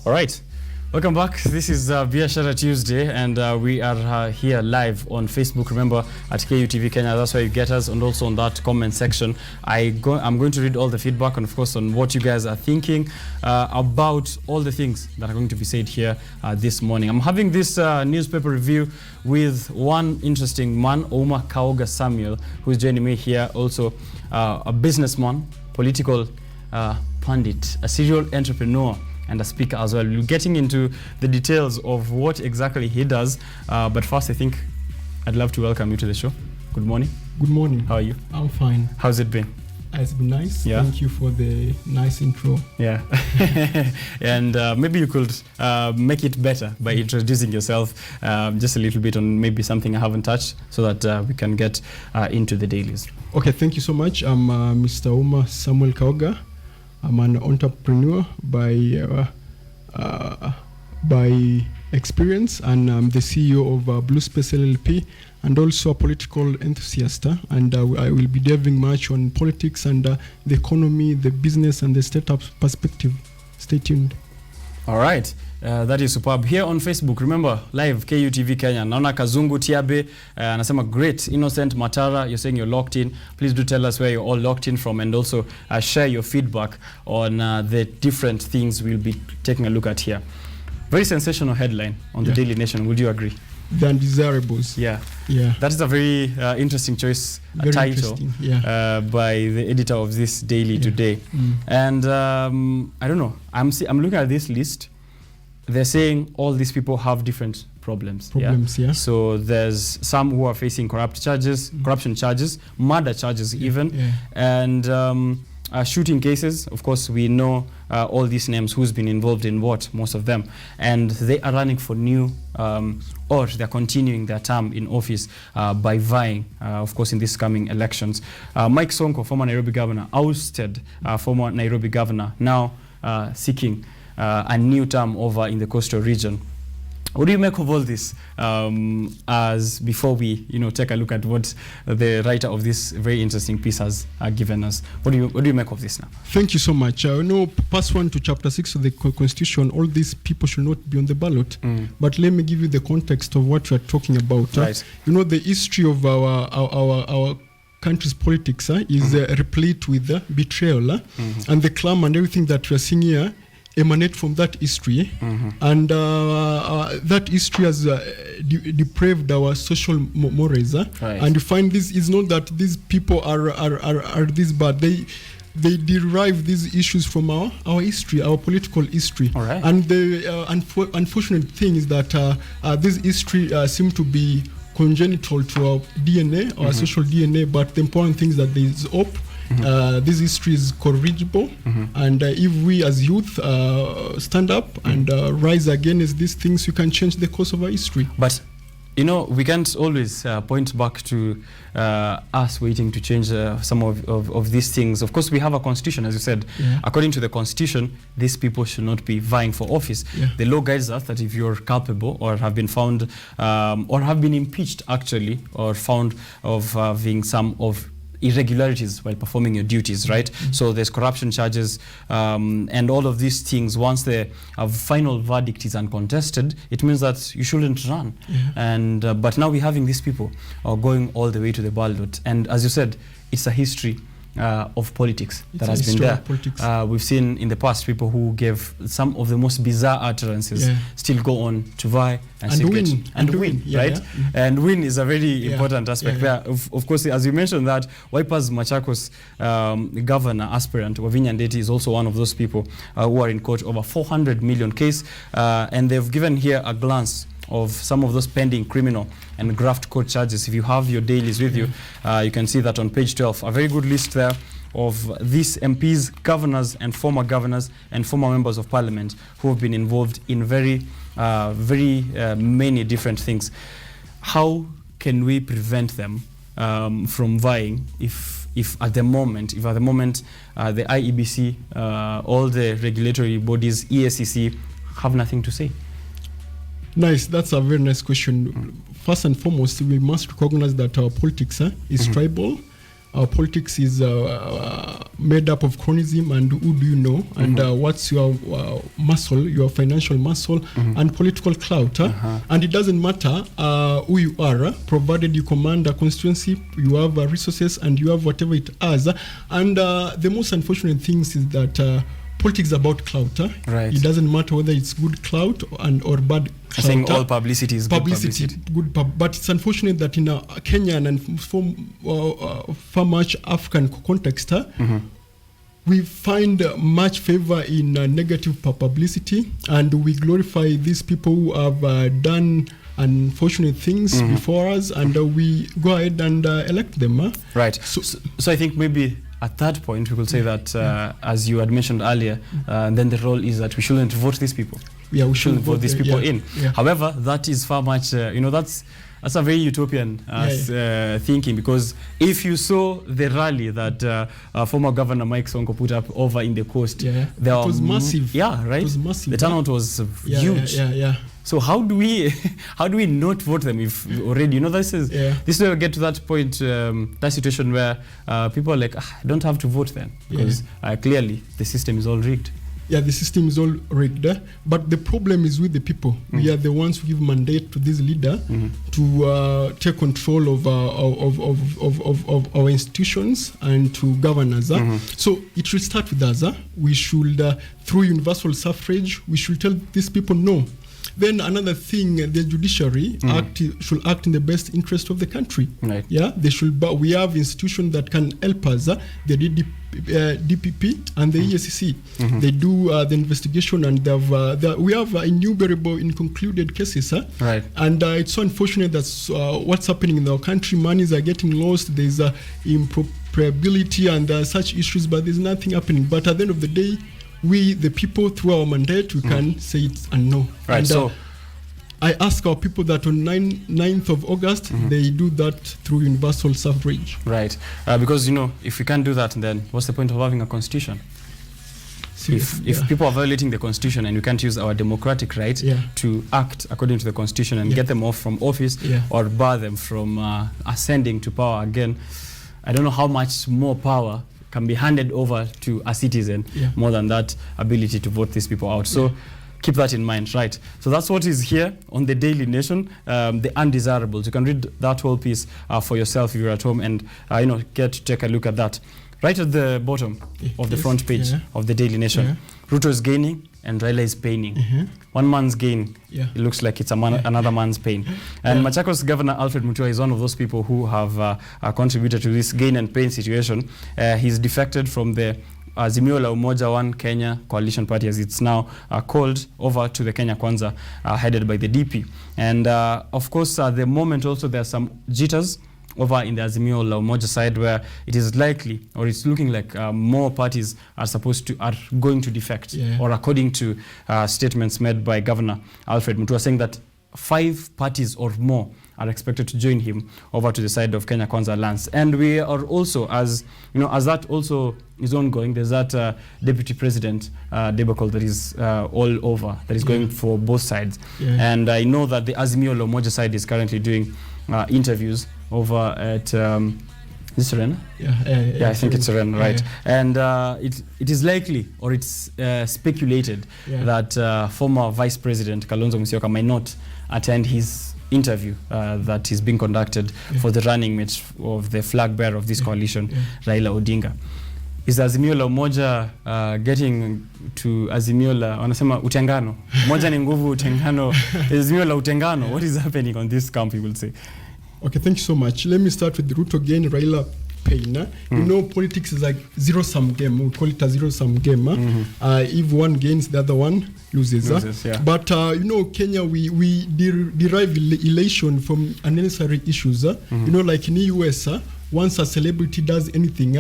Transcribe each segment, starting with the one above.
All right. Welcome back. This is Biashara Tuesday, and we are here live on Facebook. Remember, at KUTV Kenya, that's where you get us, and also on that comment section. I'm going to read all the feedback, and of course, on what you guys are thinking about all the things that are going to be said here this morning. I'm having this newspaper review with one interesting man, Kaoga Samuel, who is joining me here. Also, a businessman, political pundit, a serial entrepreneur, and a speaker as well. We're getting into the details of what exactly he does. But first, I think I'd love to welcome you to the show. Good morning. Good morning. How are you? I'm fine. How's it been? It's been nice. Yeah. Thank you for the nice intro. Yeah. And maybe you could make it better by introducing yourself just a little bit on maybe something I haven't touched, so that we can get into the dailies. Okay, thank you so much. I'm Mr. Samuel Kaoga. I'm an entrepreneur by experience, and I'm the CEO of Blue Space LLP, and also a political enthusiast. And I will be delving much on politics and the economy, the business, and the startup perspective. Stay tuned. All right. That is superb. Here on Facebook, remember, live KUTV Kenya. Naona Kazungu Tiabe, anasema great. Innocent Matara, you're saying you're locked in. Please do tell us where you're all locked in from, and also share your feedback on the different things we'll be taking a look at here. Very sensational headline on the Daily Nation. Would you agree? The undesirables. Yeah. Yeah. That is a very interesting choice, title by the editor of this daily today. And I don't know. I'm looking at this list. They're saying all these people have different problems. Yeah. So there's some who are facing corruption charges, murder charges even, and shooting cases. Of course, we know all these names, who's been involved in what, most of them. And they are running for new, or they're continuing their term in office by vying, of course, in these coming elections. Mike Sonko, former Nairobi governor, ousted former Nairobi governor, now seeking a new term over in the coastal region. What do you make of all this? As before we, take a look at what the writer of this very interesting piece has given us. What do you make of this now? Thank you so much. Pass 1 to chapter 6 of the Constitution. All these people should not be on the ballot. But let me give you the context of what we are talking about. Right. The history of our country's politics is replete with betrayal, and the clam and everything that we are seeing here emanate from that history, and that history has depraved our social mores. And you find this is not that these people are this bad. They derive these issues from our history, our political history. And the unfortunate thing is that this history seems to be congenital to our DNA, our social DNA. But the important thing is that there is hope. This history is corrigible, and if we as youth stand up and rise against these things, we can change the course of our history. But we can't always point back to us waiting to change some of these things. Of course, we have a constitution, as you said. According to the constitution, these people should not be vying for office. The law guides us that if you're culpable or have been found or have been impeached, actually, or found of having some of irregularities while performing your duties, right? So there's corruption charges, and all of these things. Once the final verdict is uncontested, it means that you shouldn't run. And but now we're having these people going all the way to the ballot, and as you said, it's a history of politics that has been there. We've seen in the past people who gave some of the most bizarre utterances still go on to vie and win, right? And win is a very important aspect there. Of course, as you mentioned, that Wipers Machakos governor aspirant Wavinya Ndeti is also one of those people who are in court over 400 million case, and they've given here a glance of some of those pending criminal and graft court charges. If you have your dailies with you, you can see that on page 12, a very good list there of these MPs, governors and former members of parliament who have been involved in very many different things. How can we prevent them from vying if at the moment the IEBC, all the regulatory bodies, ESCC have nothing to say? Nice, that's a very nice question. First and foremost, we must recognize that our politics is tribal. our politics is made up of cronyism and who do you know, and what's your muscle, your financial muscle, and political clout. And it doesn't matter who you are, provided you command a constituency, you have resources, and you have whatever it has. And the most unfortunate things is that politics is about clout. Right. It doesn't matter whether it's good clout or bad clout. I think all publicity is good publicity. But it's unfortunate that in a Kenyan and far much African context, we find much favor in negative publicity, and we glorify these people who have done unfortunate things before us, and we go ahead and elect them. Right. So I think maybe at that point we could say that, as you had mentioned earlier, then the role is that we shouldn't vote these people. Yeah, we shouldn't vote these people in. Yeah. However, that is far much, that's a very utopian thinking, because if you saw the rally that former Governor Mike Sonko put up over in the coast, it was massive. Yeah, right. It was massive. The turnout was huge. Yeah. So how do we not vote them if already this is this will get to that point, that situation where people are like, I don't have to vote then, because clearly the system is all rigged. Yeah, the system is all rigged, but the problem is with the people. We are the ones who give mandate to this leader to take control of our institutions and to govern us. So it should start with us. We should, through universal suffrage, we should tell these people no. Then another thing, the judiciary should act in the best interest of the country. Right. Yeah, they should. But we have institutions that can help us. The DPP and the EACC. They do the investigation, and we have innumerable inconcluded cases. Right. And it's so unfortunate that what's happening in our country. Monies are getting lost. There's impropriety and such issues, but there's nothing happening. But at the end of the day, we, the people, through our mandate, we can say it and no. Right. And, so I ask our people that on 9th of August, they do that through universal suffrage. Right. Because, if we can't do that, then what's the point of having a constitution? If people are violating the constitution and we can't use our democratic right to act according to the constitution and get them off from office or bar them from ascending to power again, I don't know how much more power can be handed over to a citizen more than that ability to vote these people out. So keep that in mind, right? So that's what is here on the Daily Nation, the undesirables. You can read that whole piece for yourself if you're at home and get to take a look at that. Right at the bottom of the front page of the Daily Nation, Ruto is gaining and Raila is paining. One man's gain, it looks like it's another man's pain. And Machakos Governor Alfred Mutua is one of those people who have contributed to this gain and pain situation. He's defected from the Azimio la Umoja One Kenya coalition party, as it's now called, over to the Kenya Kwanza, headed by the DP. And of course, at the moment also there are some jitters over in the Azimio la Umoja side, where it is likely, or it's looking like more parties are going to defect, or according to statements made by Governor Alfred Mutua, saying that 5 parties or more are expected to join him over to the side of Kenya Kwanza Alliance. And we are also, as that also is ongoing, there's that deputy president debacle that is all over, that is going for both sides. And I know that the Azimio la Umoja side is currently doing interviews over at is it Serena? I think it's Serena, right? And it is likely, or it's speculated, that former Vice President Kalonzo Musyoka might not attend his interview that is being conducted for the running mate of the flag bearer of this coalition, Raila Odinga. Is Azimio la Umoja getting to Azimio la, wanasema utengano? Moja ni nguvu, utengano. Azimio la utengano. What is happening on this camp, you will say? Okay, thank you so much. Let me start with Ruto gain, Raila pain. Politics is like zero-sum game. We call it a zero-sum game. If one gains, the other one loses. But, Kenya, we derive elation from unnecessary issues. Like in the US, once a celebrity does anything,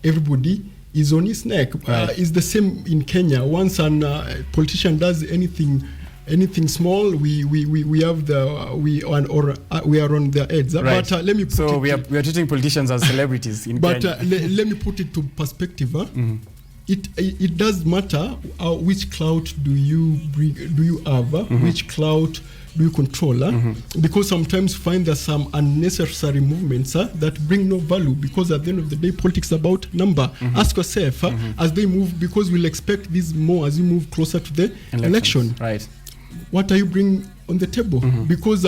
everybody is on his neck. It's the same in Kenya. Once a politician does anything small, we have we are on their heads. Right. But let me put we are treating politicians as celebrities in Kenya. But let me put it to perspective. it does matter which clout do you have, which clout do you control, because sometimes you find there's some unnecessary movements that bring no value, because at the end of the day politics is about number. Ask yourself as they move, because we'll expect this more as you move closer to the election. Right. What are you bringing on the table? Because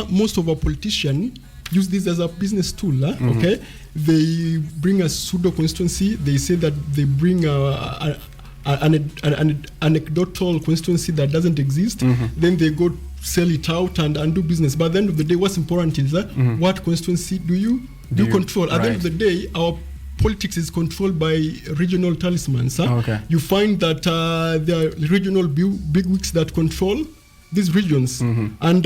most of our politicians use this as a business tool. Okay, they bring a pseudo constituency. They say that they bring an anecdotal constituency that doesn't exist. Then they go sell it out and do business. But at the end of the day, what's important is what constituency do you control? At the end of the day, our politics is controlled by regional talismans. You find that there are regional bigwigs that control these regions. And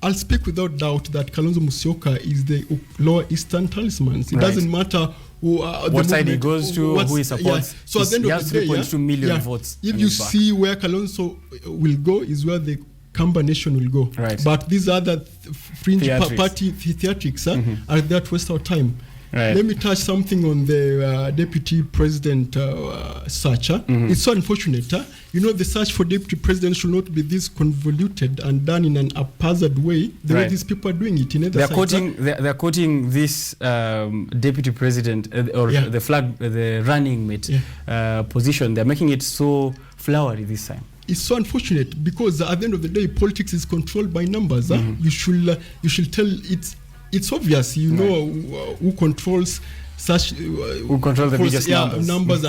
I'll speak without doubt that Kalonzo Musyoka is the lower eastern talismans. It doesn't matter what side he goes to, who he supports. So at the end of the day, 3.2 million votes. If you see where Kalonzo will go, is where the Kamba nation will go. But these other fringe party theatrics are there to waste our time. Let me touch something on the deputy president search. It's so unfortunate. The search for deputy president should not be this convoluted and done in an haphazard way, the way these people are doing it. They're quoting this deputy president or the running mate position. They're making it so flowery this time. It's so unfortunate, because at the end of the day, politics is controlled by numbers. You should tell it's obvious, know who controls such who controls the biggest numbers.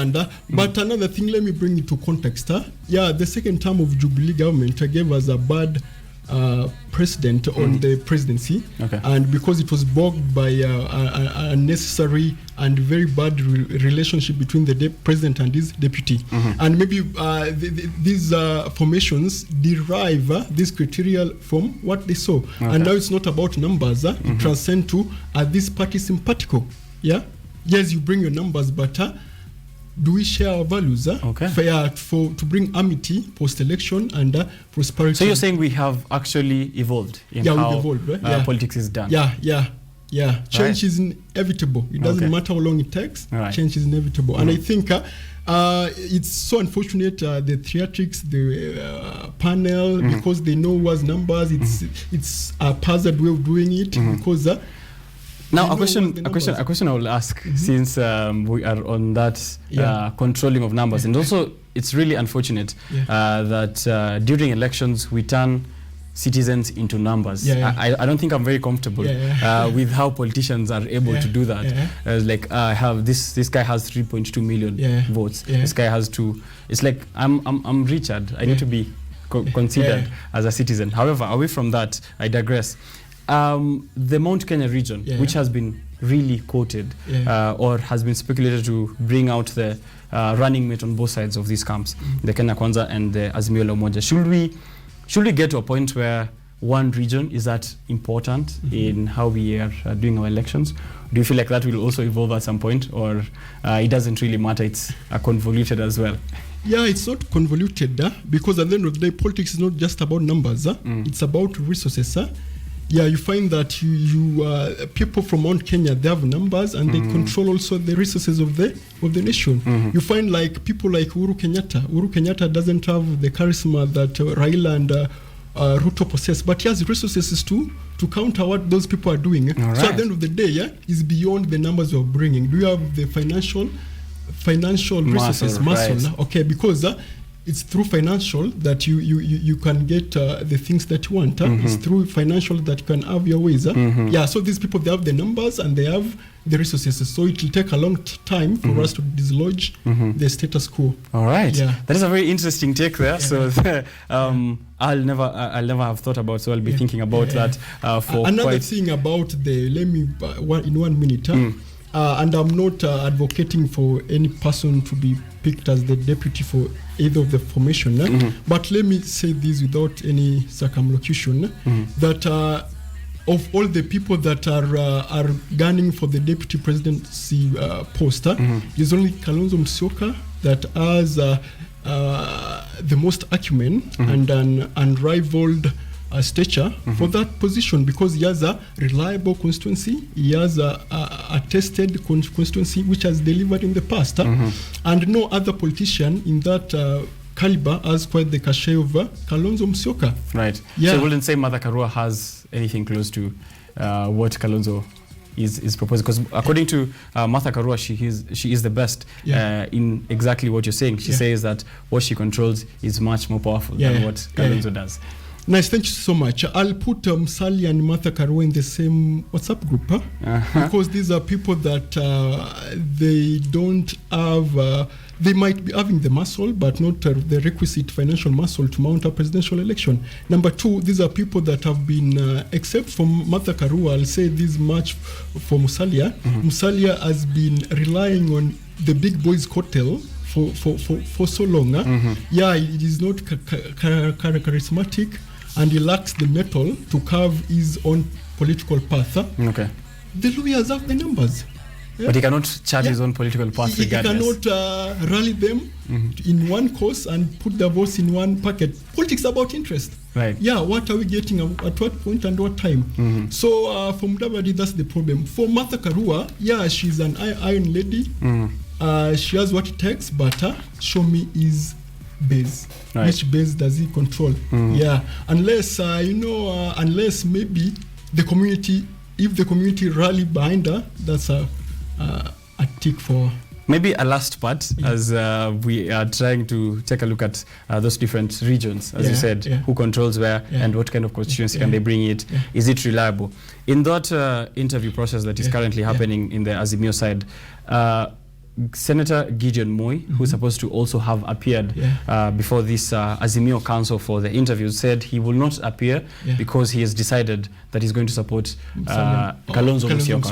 But another thing, let me bring it to context. The second term of Jubilee government gave us a bad precedent on the presidency, and because it was bogged by a necessary and very bad relationship between the president and his deputy, and maybe these formations derive this criteria from what they saw, and now it's not about numbers. It transcends to this party simpatico. Yes, you bring your numbers, but do we share our values to bring amity post-election and prosperity? So you're saying we have actually evolved in how we've evolved, politics is done? Change is inevitable. It doesn't matter how long it takes. Change is inevitable. And I think it's so unfortunate, the theatrics, the panel, because they know what's numbers. It's a haphazard way of doing it, because now a question I will ask, since we are on that controlling of numbers, and also it's really unfortunate that during elections we turn citizens into numbers. I don't think I'm very comfortable with how politicians are able to do that. Like I have this guy has 3.2 million votes. This guy has 2. It's like I'm Richard. I need to be considered as a citizen. However, away from that, I digress. The Mount Kenya region, which has been really quoted or has been speculated to bring out the running mate on both sides of these camps, the Kenya Kwanza and the Azimio la Umoja. Should we get to a point where one region is that important in how we are doing our elections? Do you feel like that will also evolve at some point, or it doesn't really matter, it's convoluted as well? It's not convoluted, because at the end of the day, politics is not just about numbers. It's about resources. You find that you people from Mount Kenya, they have numbers, and they control also the resources of the nation. You find like people like Uhuru Kenyatta. Uhuru Kenyatta doesn't have the charisma that Raila and Ruto possess, but he has resources to counter what those people are doing. So at the end of the day, is beyond the numbers you're bringing. Do you have the financial resources, muscle? Because it's through financial that you can get the things that you want. It's through financial that you can have your ways. So these people, they have the numbers and they have the resources. So it will take a long time for us to dislodge the status quo. All right. That is a very interesting take there. So I'll never have thought about. So I'll be thinking about that for another thing about the. Let me in 1 minute. And I'm not advocating for any person to be picked as the deputy for either of the formation. But let me say this without any circumlocution, that of all the people that are gunning for the deputy presidency post, is only Kalonzo Musyoka that has the most acumen and an unrivaled stature for that position, because he has a reliable constituency, he has a tested constituency which has delivered in the past, and no other politician in that caliber has quite the cachet of Kalonzo Musyoka. Right. Yeah. So you wouldn't say Martha Karua has anything close to what Kalonzo is proposing, because according to Martha Karua, she is the best in exactly what you're saying. She says that what she controls is much more powerful than what Kalonzo does. Nice, thank you so much. I'll put Sally and Martha Karua in the same WhatsApp group because these are people that they don't have. They might be having the muscle, but not the requisite financial muscle to mount a presidential election. Number two, these are people that have been, except for Martha Karua, I'll say this much for Musalia. Musalia has been relying on the big boys' cocktail for so long. Yeah, it is not charismatic, and he lacks the mettle to carve his own political path. Okay. The lawyers have the numbers. But he cannot chart his own political path regardless. He cannot rally them in one cause and put their votes in one packet. Politics about interest. Right. Yeah, what are we getting at what point and what time? So for Mudavadi, that's the problem. For Martha Karua, yeah, she's an iron lady. She has what it takes, but show me his base. Right. Which base does he control? Yeah, unless, unless maybe the community, if the community rally behind her, that's a tick for. Maybe a last part, as we are trying to take a look at those different regions, as you said, who controls where and what kind of constituency can they bring it. Is it reliable? In that interview process that is currently happening in the Azimio side, Senator Gideon Moi, who's supposed to also have appeared before this Azimio Council for the interview, said he will not appear because he has decided that he's going to support Kalonzo Musyoka,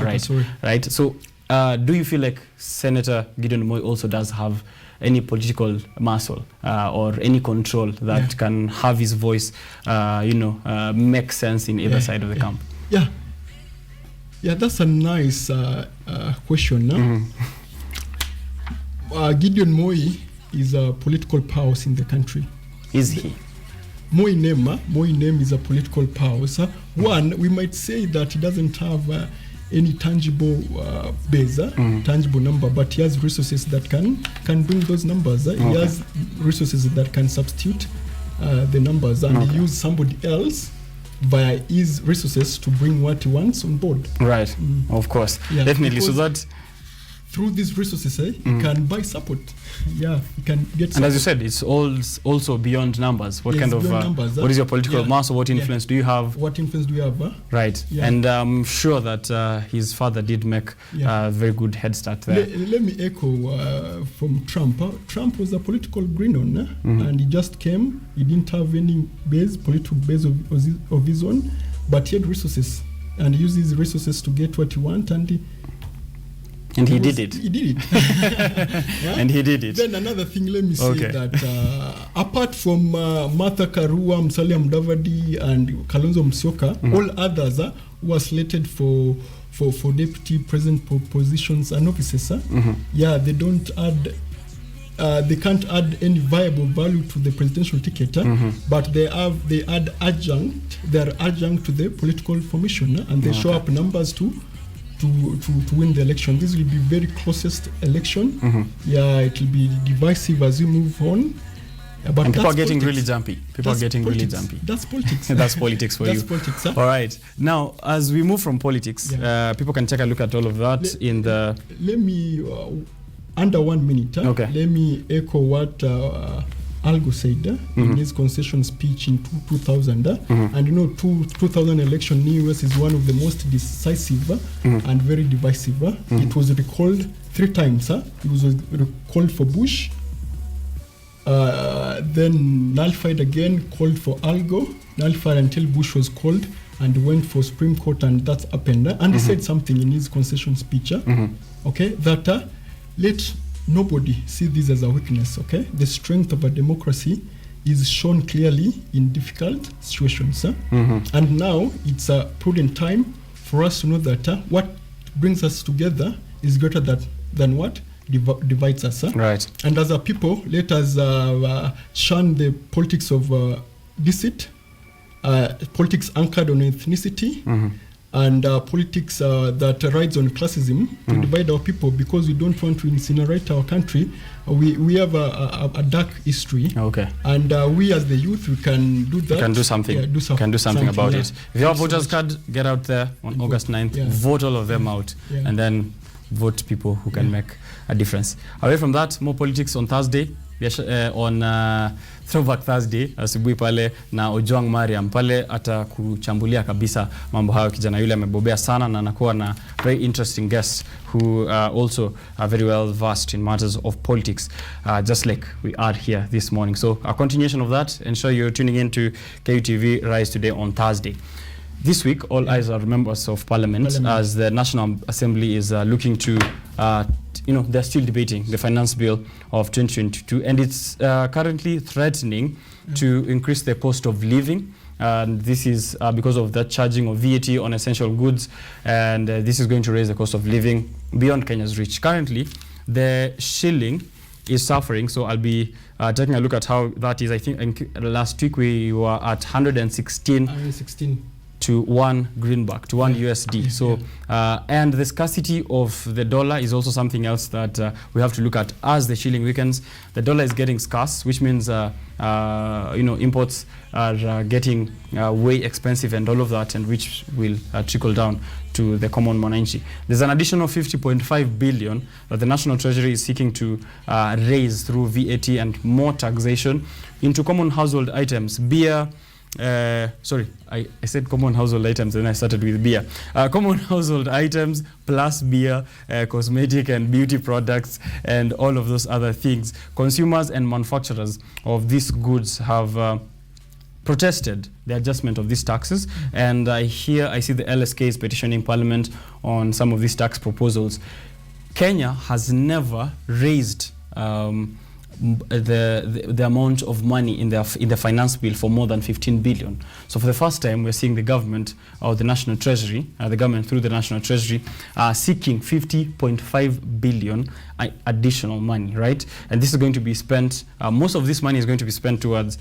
right? So do you feel like Senator Gideon Moi also does have any political muscle or any control that can have his voice, make sense in either side of the camp? Yeah, that's a nice question. Gideon Moi is a political power in the country. Is he? Moi name is a political power. One, we might say that he doesn't have any tangible base, tangible number, but he has resources that can bring those numbers. He has resources that can substitute the numbers, and he use somebody else via his resources to bring what he wants on board. Right, of course, definitely. So that through these resources, he can buy support. Yeah, he can get support. And as you said, it's also beyond numbers. What kind of numbers, what is your political mass, or what influence do you have? What influence do you have? Right. And I'm sure that his father did make a very good head start there. Let me echo from Trump. Trump was a political greenhorn, and he just came. He didn't have any political base of his own, but he had resources, and he used his resources to get what he wanted, and he did it. He did it. And he did it. Then another thing, let me say that apart from Martha Karua, Musalia Mudavadi, and Kalonzo Musyoka, all others who are slated for deputy president positions and offices, they don't add. They can't add any viable value to the presidential ticket, but they add adjunct. They are adjunct to the political formation, and they show up numbers to win the election. This will be very closest election. It will be divisive as we move on. But and people are getting really jumpy. That's politics. That's politics for you. That's politics. All right. Now, as we move from politics, people can take a look at all of that in the. Let me under 1 minute. Let me echo what Algo said in his concession speech in 2000. And 2000 election in the US is one of the most decisive and very divisive. It was recalled 3 times. It was recalled for Bush, then nullified again, called for Algo, nullified until Bush was called, and went for Supreme Court, and that's happened. And he said something in his concession speech, that let nobody see this as a weakness, The strength of a democracy is shown clearly in difficult situations. And now it's a prudent time for us to know that what brings us together is greater than what divides us. Right. And as a people, let us shun the politics of deceit, politics anchored on ethnicity, and politics that rides on classism to divide our people, because we don't want to incinerate our country. We have a dark history. Okay. And we as the youth, we can do that. We can do something. Yeah, can do something about yeah. it. If you have voters card, get out there on August 9th, vote all of them out, and then vote people who can make a difference. Away from that, more politics on Thursday. On Throwback Thursday asubuhi pale na Ojwang Mariam pale atakuchambulia kabisa mambo hayo. Kijana yule amebobea sana na anakuwa na very interesting guests who also are very well versed in matters of politics, just like we are here this morning. So a continuation of that, ensure you're tuning in to KUTV Rise Today on Thursday. This week, all eyes are members of Parliament as the National Assembly is looking to, they're still debating the finance bill of 2022, and it's currently threatening to increase the cost of living. And this is because of the charging of VAT on essential goods, and this is going to raise the cost of living beyond Kenya's reach. Currently, the shilling is suffering, so I'll be taking a look at how that is. I think last week we were at 116 to 1 greenback, to 1 USD. So, and the scarcity of the dollar is also something else that we have to look at. As the shilling weakens, the dollar is getting scarce, which means imports are getting way expensive and all of that, and which will trickle down to the common mwananchi. There's an additional 50.5 billion that the National Treasury is seeking to raise through VAT and more taxation into common household items. Beer, I said common household items and I started with beer. Common household items plus beer, cosmetic and beauty products, and all of those other things. Consumers and manufacturers of these goods have protested the adjustment of these taxes, and I see the LSK is petitioning Parliament on some of these tax proposals. Kenya has never raised the amount of money in the finance bill for more than 15 billion. So for the first time, we're seeing the government or the National Treasury, the government through the National Treasury, seeking 50.5 billion additional money, right? And this is going to be spent, most of this money is going to be spent towards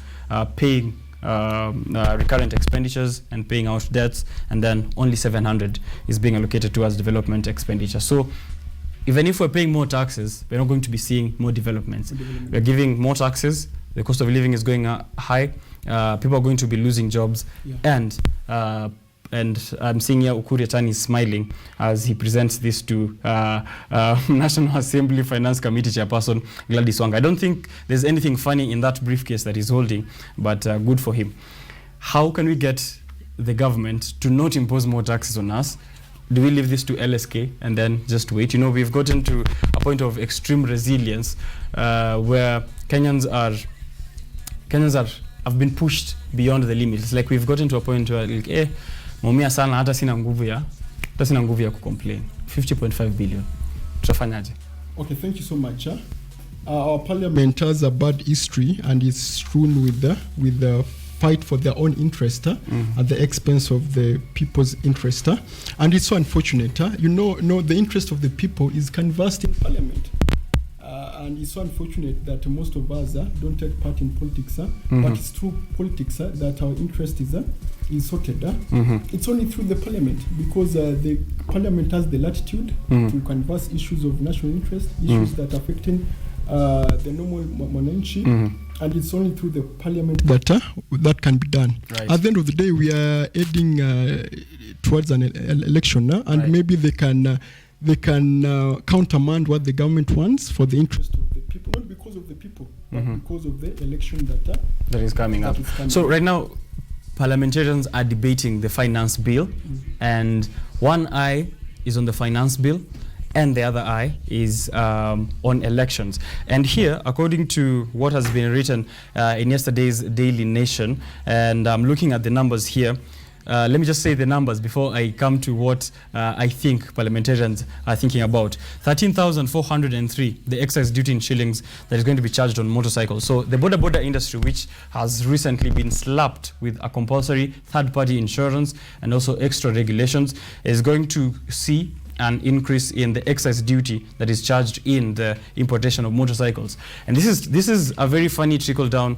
paying recurrent expenditures and paying out debts, and then only 700 is being allocated towards development expenditure. So even if we're paying more taxes, we're not going to be seeing more developments. We're giving more taxes, the cost of living is going high, people are going to be losing jobs, and I'm seeing here Ukur Yatani is smiling as he presents this to National Assembly Finance Committee Chairperson Gladys Wanga. I don't think there's anything funny in that briefcase that he's holding, but good for him. How can we get the government to not impose more taxes on us? Do we leave this to LSK and then just wait? We've gotten to a point of extreme resilience where Kenyans have been pushed beyond the limits. It's like we've gotten to a point where mumia sana hata sina nguvu ya kucomplain. 50.5 billion. Tutafanyaje? Okay, thank you so much. Our parliament has a bad history and it's strewn with the fight for their own interest at the expense of the people's interest. And it's so unfortunate. The interest of the people is canvassed in parliament. And it's so unfortunate that most of us don't take part in politics, but it's through politics that our interest is sorted. It's only through the parliament, because the parliament has the latitude to canvass issues of national interest, issues that are affecting the normal mwananchi, and it's only through the parliament that can be done. Right. At the end of the day, we are heading towards an election, and maybe they can countermand what the government wants for the interest of the people, not because of the people, but because of the election that is coming up. So right now, parliamentarians are debating the finance bill, and one eye is on the finance bill, and the other eye is on elections. And here, according to what has been written in yesterday's Daily Nation, and I'm looking at the numbers here, let me just say the numbers before I come to what I think parliamentarians are thinking about. 13,403, the excise duty in shillings that is going to be charged on motorcycles. So the border industry, which has recently been slapped with a compulsory third-party insurance and also extra regulations, is going to see an increase in the excise duty that is charged in the importation of motorcycles. And this is a very funny trickle-down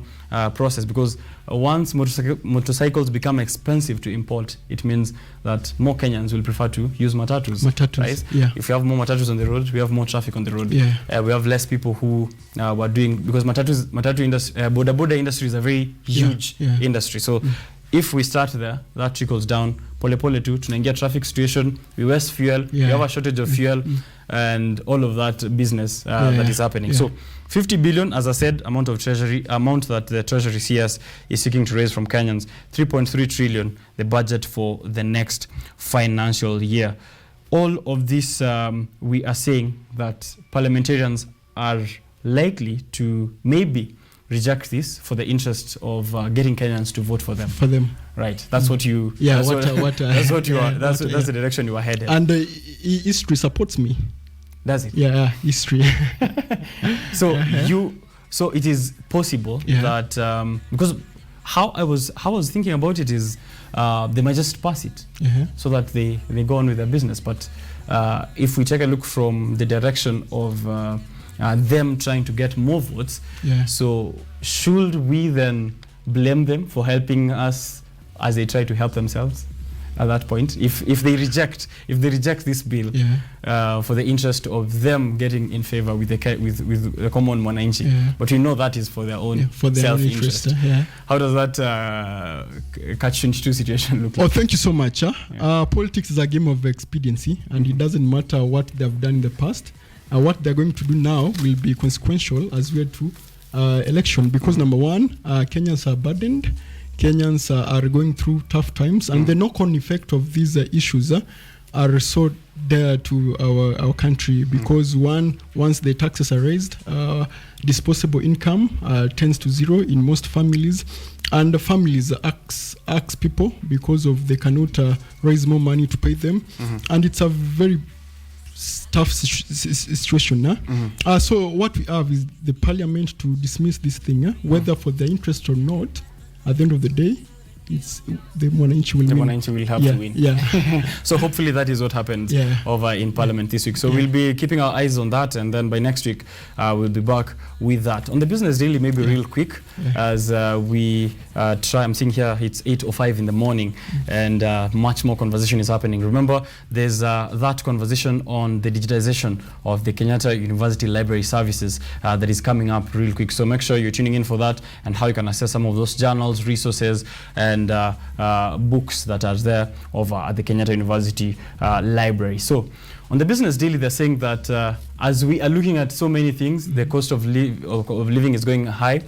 process, because once motorcycles become expensive to import, it means that more Kenyans will prefer to use matatus. Right? Yeah. If we have more matatus on the road, we have more traffic on the road. Yeah. We have less people who were doing, because matatu industry, boda industry is a very huge industry. So if we start there, that trickles down. Pole pole tu, tunaingia traffic situation, we waste fuel, we have a shortage of fuel, and all of that business that is happening. So 50 billion, as I said, amount that the Treasury CS is seeking to raise from Kenyans. 3.3 trillion, the budget for the next financial year. All of this, we are saying that parliamentarians are likely to maybe reject this for the interest of getting Kenyans to vote for them. Right. That's what you. Yeah. That's what you are. That's the direction you are headed. And history supports me. Does it? Yeah. History. So So it is possible that because how I was thinking about it is they might just pass it so that they go on with their business. But if we take a look from the direction of them trying to get more votes, so should we then blame them for helping us as they try to help themselves at that point? If they reject this bill for the interest of them getting in favor with the common mwananchi, but we know that is for their own self-interest. How does that catch-22 situation look like? Oh, thank you so much. Politics is a game of expediency, and it doesn't matter what they've done in the past. What they're going to do now will be consequential as we head to election, because number one, Kenyans are burdened. Kenyans are going through tough times, and the knock-on effect of these issues are so dear to our country, because once the taxes are raised, disposable income tends to zero in most families, and the families ask people because of they cannot raise more money to pay them, and it's a very tough situation. So what we have is the parliament to dismiss this thing, whether for their interest or not. At the end of the day, it's the Mwananchi will win. Mwananchi will have to win. So hopefully that is what happened over in Parliament this week. So we'll be keeping our eyes on that, and then by next week we'll be back with that. On the Business Daily, maybe real quick, as we try. I'm seeing here it's 8:05 in the morning, and much more conversation is happening. Remember, there's that conversation on the digitization of the Kenyatta University Library Services that is coming up real quick. So make sure you're tuning in for that, and how you can access some of those journals, resources, and books that are there over at the Kenyatta University Library. So on the Business Daily, they're saying that as we are looking at so many things, the cost of living is going high.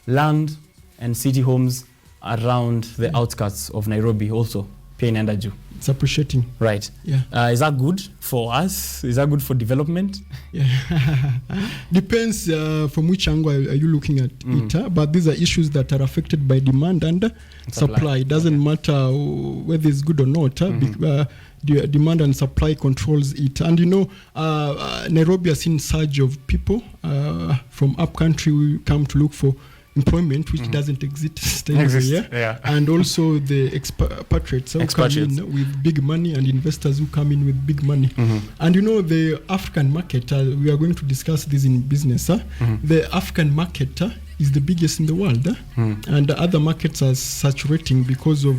Land and city homes around the outskirts of Nairobi also pay in energy. It's appreciating. Right. Is that good for us? Is that good for development? Depends from which angle are you looking at it. But these are issues that are affected by demand and supply. It doesn't matter whether it's good or not. Demand and supply controls it. And Nairobi has seen surge of people from upcountry who come to look for employment, which doesn't exist anywhere. And also the expatriates who come in with big money, and investors who come in with big money. And the African market, we are going to discuss this in business. The African market is the biggest in the world, and the other markets are saturating because of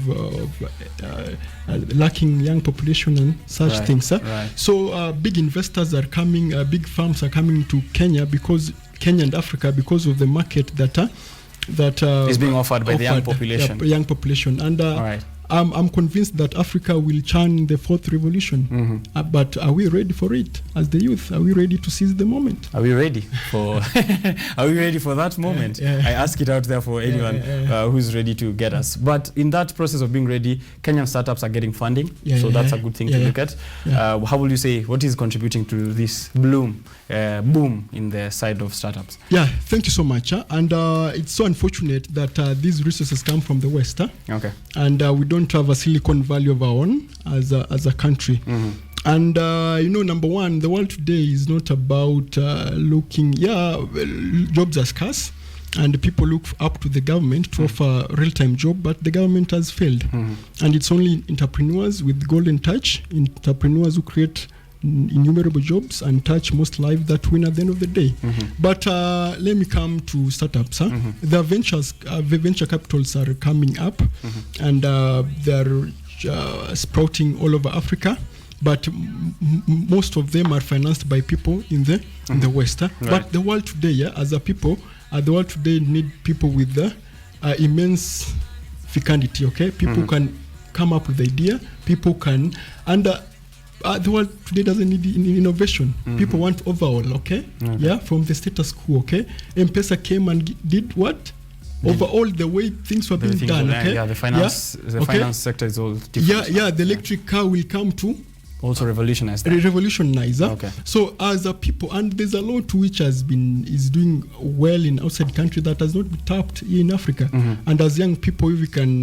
lacking young population and such things. So big investors are coming, big firms are coming to Kenya and Africa because of the market that is being offered by the young population. And I'm convinced that Africa will churn the fourth revolution. But are we ready for it as the youth? Are we ready to seize the moment? Are we ready for that moment? I ask it out there for anyone who's ready to get us. But in that process of being ready, Kenyan startups are getting funding. So that's a good thing to look at. How will you say, what is contributing to this boom in the side of startups? Thank you so much. And it's so unfortunate that these resources come from the West. And we don't have a Silicon Valley of our own as a country. And number one, the world today is not about looking. Jobs are scarce, and people look up to the government to offer real-time job, but the government has failed. And it's only entrepreneurs with golden touch, entrepreneurs who create innumerable jobs and touch most lives that win at the end of the day. But let me come to startups. The venture capitals are coming up, and they're sprouting all over Africa. But most of them are financed by people in the West. Right. But the world today, as a people, the world today need people with immense fecundity. Okay, people can come up with the idea. People can, and the world today doesn't need innovation. People want overall. Okay, yeah, from the status quo. Okay, M-Pesa came and did what? Overall, the way things were being done. Okay, the finance sector is all different. The electric car will come to also revolutionize that. Okay. So as a people, and there's a lot which is doing well in outside country that has not been tapped here in Africa. And as young people, if we can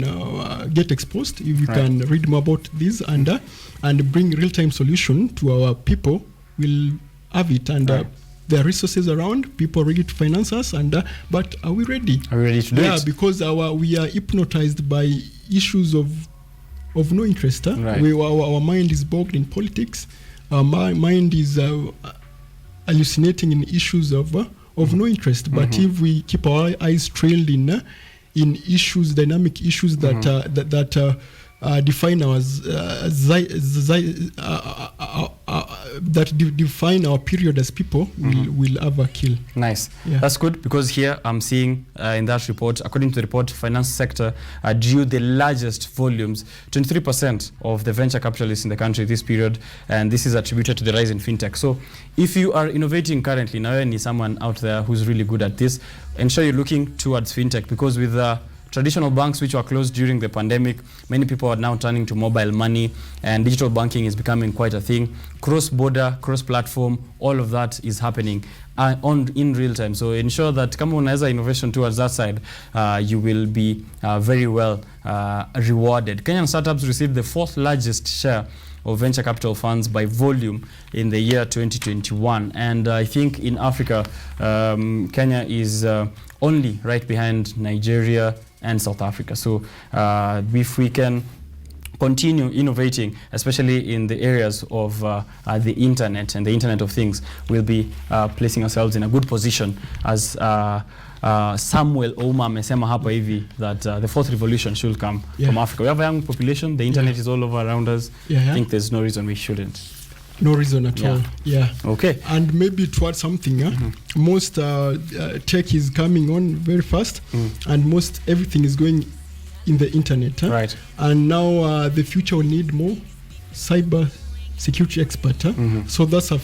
get exposed, if we can read more about this and bring real-time solution to our people, we'll have it. And there are resources around, people ready to finance us, but are we ready? Are we ready to do it? Yeah, because we are hypnotized by issues of no interest. Our mind is bogged in politics. Our mind is hallucinating in issues of no interest. But if we keep our eyes trailed in issues, dynamic issues that define define our period as people, will have a kill. Nice. Yeah. That's good, because here I'm seeing in that report, according to the report, finance sector drew the largest volumes, 23% of the venture capitalists in the country this period, and this is attributed to the rise in fintech. So if you are innovating currently, now you need someone out there who's really good at this, ensure you're looking towards fintech, because with traditional banks which were closed during the pandemic, many people are now turning to mobile money, and digital banking is becoming quite a thing. Cross-border, cross-platform, all of that is happening in real time. So ensure that come on as an innovation towards that side, you will be very well rewarded. Kenyan startups received the 4th largest share of venture capital funds by volume in the year 2021. And I think in Africa, Kenya is only right behind Nigeria and South Africa. So if we can continue innovating, especially in the areas of the internet and the Internet of Things, we'll be placing ourselves in a good position. As Samuel Ouma amesema hapa hivi that the 4th revolution should come from Africa. We have a young population, the internet is all over around us. I think there's no reason we shouldn't. No reason at all. Yeah. Okay. And maybe to add something, most tech is coming on very fast, and most everything is going in the internet. Right. And now the future will need more cyber security expert. So that's a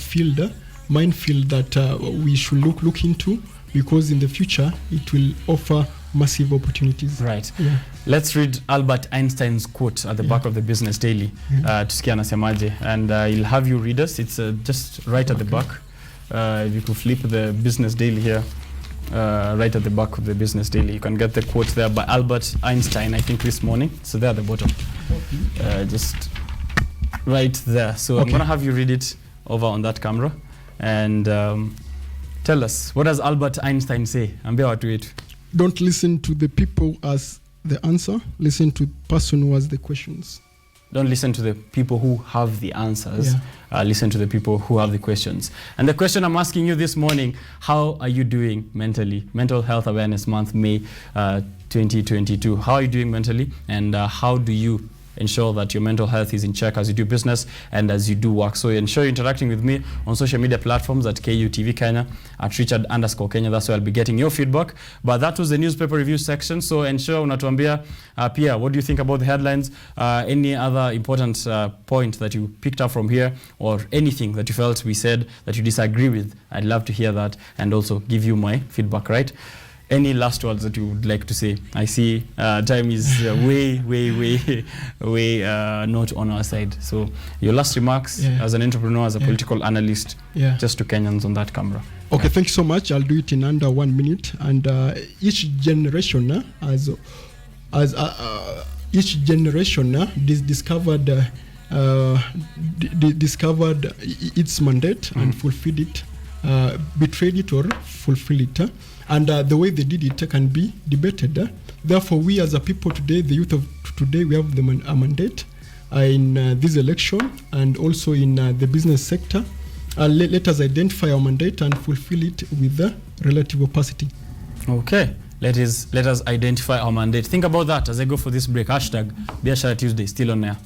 minefield that we should look into, because in the future it will offer massive opportunities. Right. Yeah. Let's read Albert Einstein's quote at the back of the Business Daily. Tusikia anasemaje, and I'll have you read us. It's just right at the back. If you could flip the Business Daily here, right at the back of the Business Daily, you can get the quote there by Albert Einstein, I think this morning. So there at the bottom. Just right there. So I'm going to have you read it over on that camera. And tell us, what does Albert Einstein say? Ambia watu wetu. Don't listen to the people as the answer. Listen to the person who has the questions. Don't listen to the people who have the answers. Listen to the people who have the questions. And the question I'm asking you this morning, how are you doing mentally? Mental Health Awareness Month, May 2022. How are you doing mentally? And how do you ensure that your mental health is in check as you do business and as you do work? So ensure you're interacting with me on social media platforms at KUTV Kenya, at Richard_Kenya. That's where I'll be getting your feedback. But that was the newspaper review section. So ensure unatuambia pia, what do you think about the headlines? Any other important point that you picked up from here, or anything that you felt we said that you disagree with? I'd love to hear that and also give you my feedback, right? Any last words that you would like to say? I see time is way not on our side. So your last remarks as an entrepreneur, as a political analyst, just to Kenyans on that camera. Okay, thank you so much. I'll do it in under 1 minute. And each generation each generation discovered its mandate and fulfilled it, betrayed it or fulfilled it. And the way they did it can be debated. Therefore, we as a people today, the youth of today, we have a mandate. in this election and also in the business sector. Let us identify our mandate and fulfill it with relative opacity. Okay. Let us identify our mandate. Think about that as I go for this break. Hashtag Biashara Tuesday, still on air.